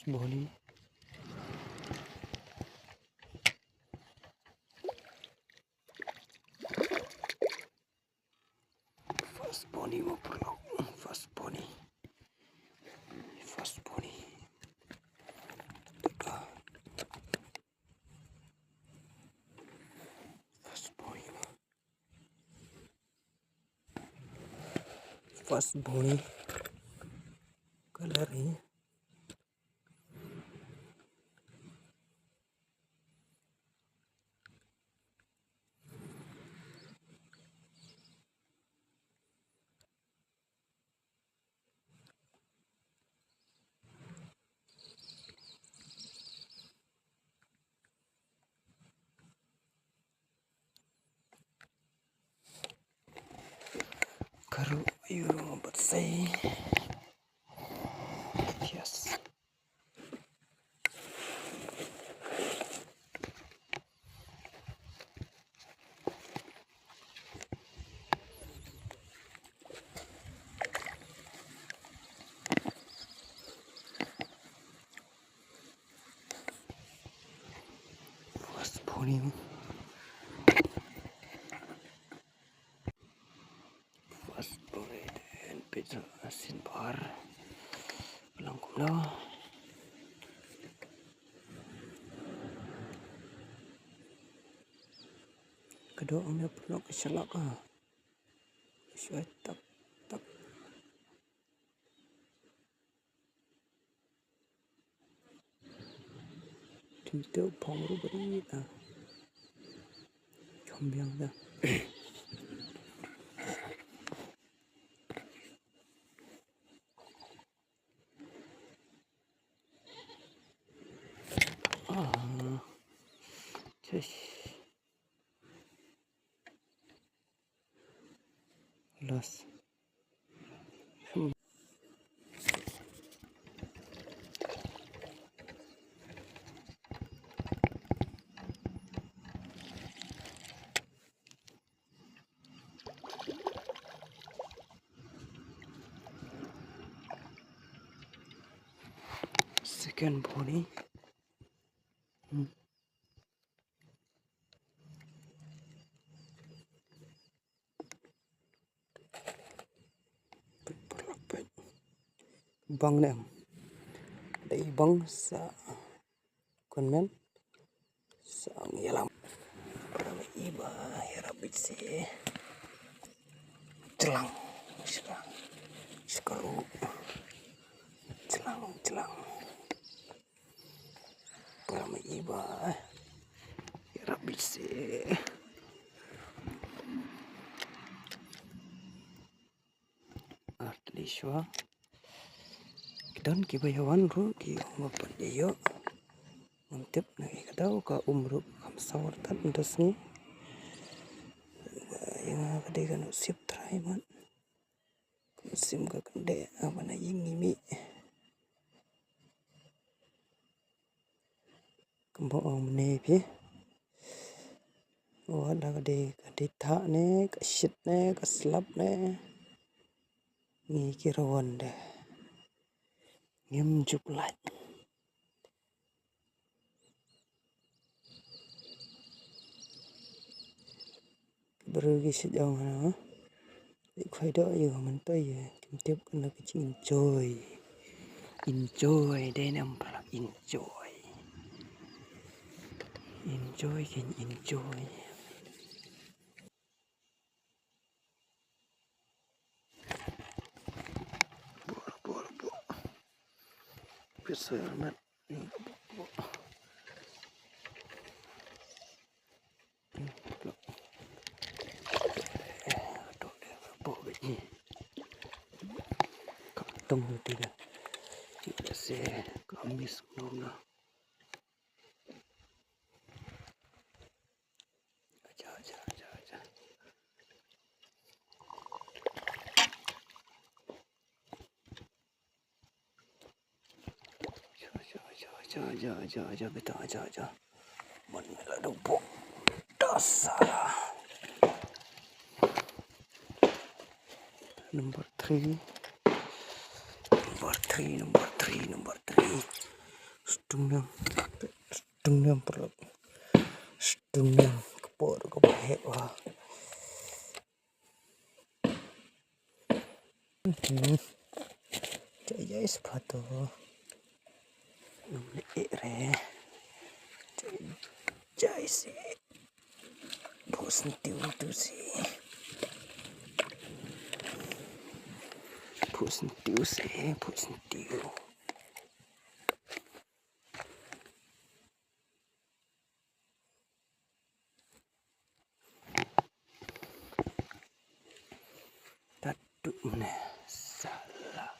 First bony. First bony mo perlu. First bony. First bony. First bony. First bony. Color ini. Karu ayo bersih. Yes. First bony. First bony dan pizza asin bar. Pelangkum dah. Kedua orang dia pernah keselak ah. Sesuai tak. Tinta pangru beri ah. Combiang dah. Cus. Los. Second bony. Bang nem. Dari bang sa konmen sa ngilam. Para iba hirapit si celang. Sekarang celang. Para iba hirapit si Artliswa. Dan kibayawan ru ki mapan yo mantep na ikadaw ka umruk kam sawartan dasni yang kade kan sip try man sim ka kande amana yingimi kambo amne pi wala kade tha ne ka shit ne ka slap ne ngi kirawan de ngem juplat berugi sejauh mana khoi đó giờ mình tới kiếm tiếp cái là cái chữ enjoy đây nè là enjoy cái enjoy bộ biết sợ mất tông tidak saya kamis nona aja betul aja mana lah dupuk dasar number 3 number 3 Setengah perut. Setengah kepor kepahek wah. Jaya sepatu. Nomor re. Jaya sih. Bos nanti itu sih. Bos nanti sih. Bos nanti. Taduk mana salah.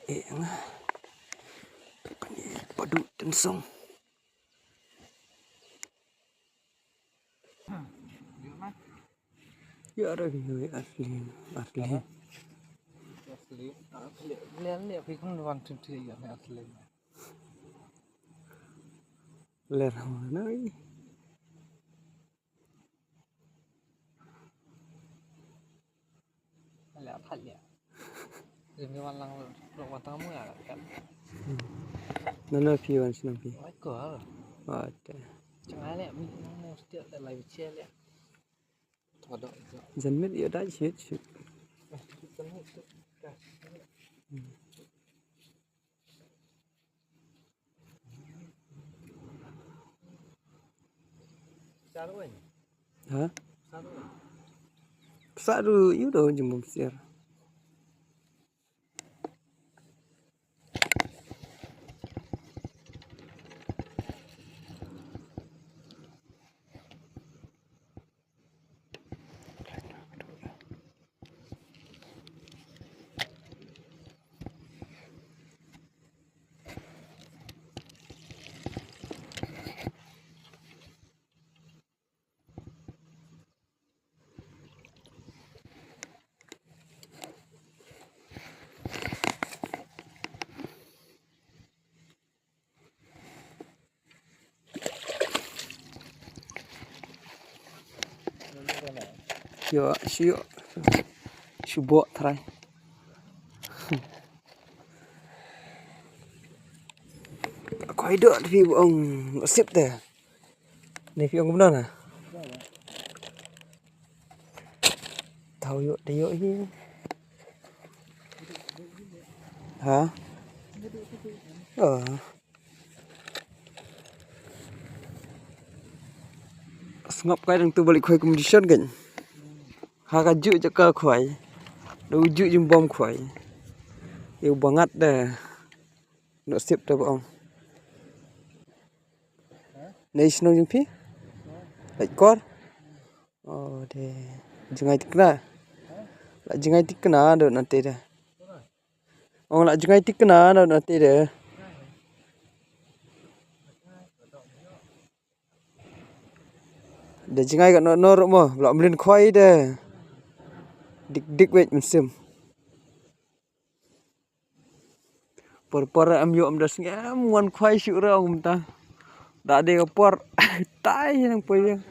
Ngah. Padu tensong. Ya ada gue asli. Asli. Lihat vi không hoàn chỉnh thì này asli. Ler mana ini? Lihat hal ya. Ini walang tamu ya kan. Mana viewan sinapi? Oi cỡ. Ada. Chẳng lẽ mình mau still lại lại chia lẽ. Thọ động. Dân biết yêu đã chết. Sao rồi? Hả? Sao rồi? Saru yêu đâu jemput siar. Yo, Syubok try. Aku hidup di buang sip deh. Ni fiong benar nah. Tahu yuk dia yuk ini. Hah? Ngap cái đang tu balik khơi competition kan. Ha kaju je ke khoi. Ujuk jembom khoi. Yêu banget dah. Nak sip dah bang. National jumpi? Ekor? Oh deh. Jangan tikna. Lah jangan tikna dah nanti dah. Oh lah jangan tikna dah nanti dah. Dah jangan kat norok mah. Belak melin khoi dah. Dik wait musim. Por am yo am das ngam wan khoi syuk ra om ta. Tak ada por. Tai yang poyang.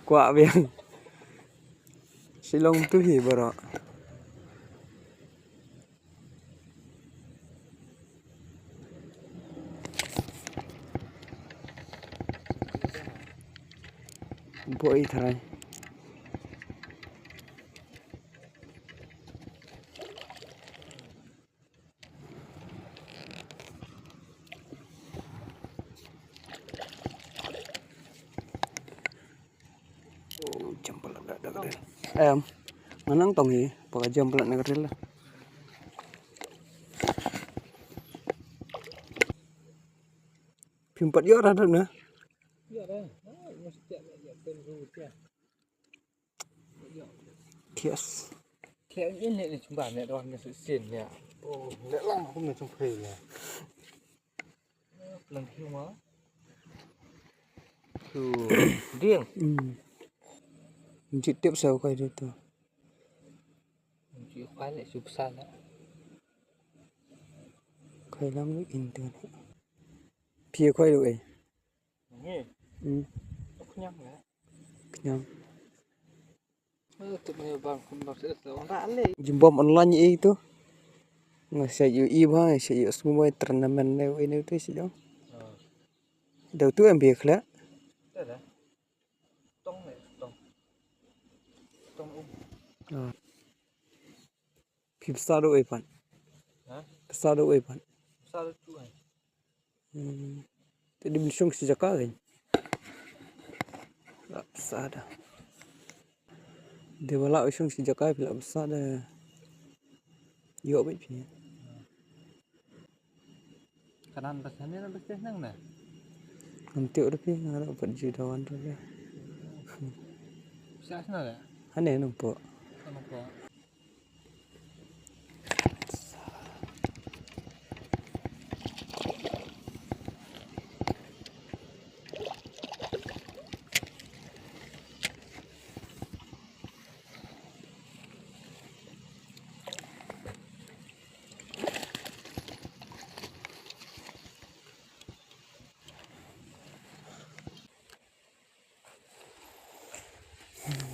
Kuak biang. Silong tu hi barak. Boy try. Oh, jempol ada keril. Manang tong hi, pakai jempol nak keril lah. Pimpat yo ada na. Iya dah. Mesti ya tentu dia. Kias. Kayak ini ni cuma ni doang ni sin ya. Oh, lek lang aku nak sampai lah. Lần thứ mà. Riêng. Chị tiếp sau quay được thôi. Chỉ khoái lại chụp xa nữa. Quay lắm lúc internet. Phía quay được ấy. Nghe. Nó kenyang ya. Kenyang. Tụi mình bằng không nó sẽ ra lagi. Jembom online itu. Ngasih iba sih semua turnamen lewat ini tuh sih dong. Ờ. Đầu tư em việc lắm. Thế đấy. Tông này, tông. Tông Phim sao đâu vậy Hả? sao đâu vậy Sao được chú này? Jadi bisung si jaka kan. Tak besar dah. Dia balak bisung si jaka bila besar dah. Yo baik punya. Kanan pesannya kan pasti nang nah. Nanti udah pi ngara perjudawan tu lah. Bisa sana ya? Aneh nampak. Sama kok.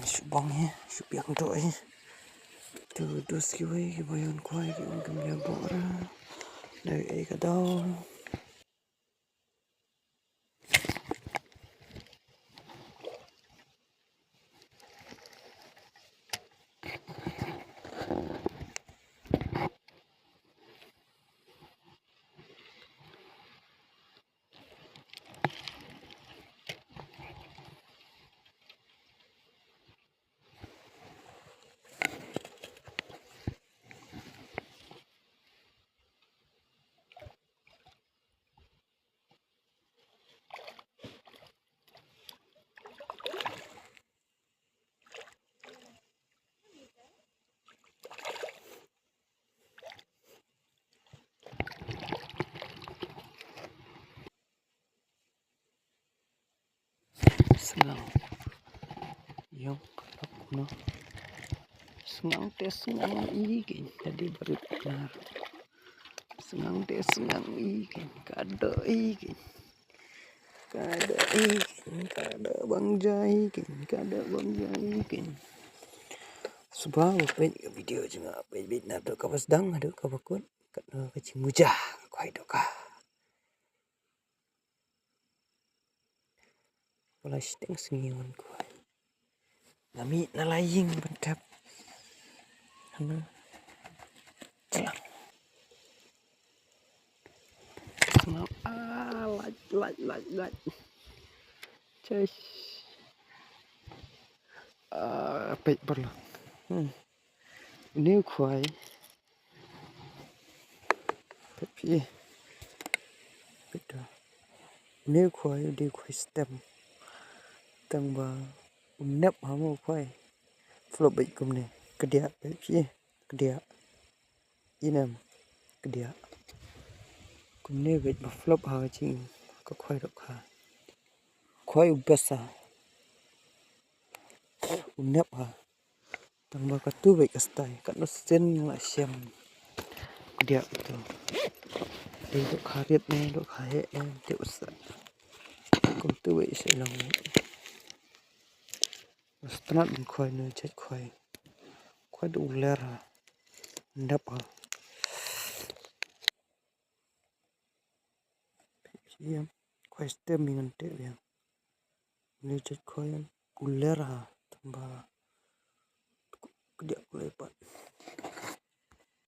Subang ya, supiang tu tu tu skiway bayan kuai kembia bora. Dari kadau. Senang. Yang aku no. Senang tes senang ikin jadi baru benar. Senang tes senang ikin kado ikin. Kada ikin kada bang jaikin kada bang jaikin. Sebab apa video juga apa nak tu kapas dang ada kabakun kat kecing mujah kuai doka. Wala siteng sengiwan kuai. Nami nalaying bentap. Ano? Celang. Senang laj. Cus. Pek berlah. Ini kuai. Tapi beda. Ini kuai di kuai stem. Tang ba nep hamu kuai. Flop baik kum ni. Kedia tapi kedia. Inam kedia. Kum ni baik ba flop ha cing. Ka kuai dok ha. Kuai ubasa. Nep ha. Tang ba ka tu baik kastai. Kat no sen la siam. Kedia tu. Di dok karet ni dok hae te usah. Kum tu baik selang. Setelah kuai ni cek kuai. Kuai tu ular ha. Nep ha. Iya, kuai stem dengan te ya. Ini cek kuai ular ha. Tambah kedia kuai lepat.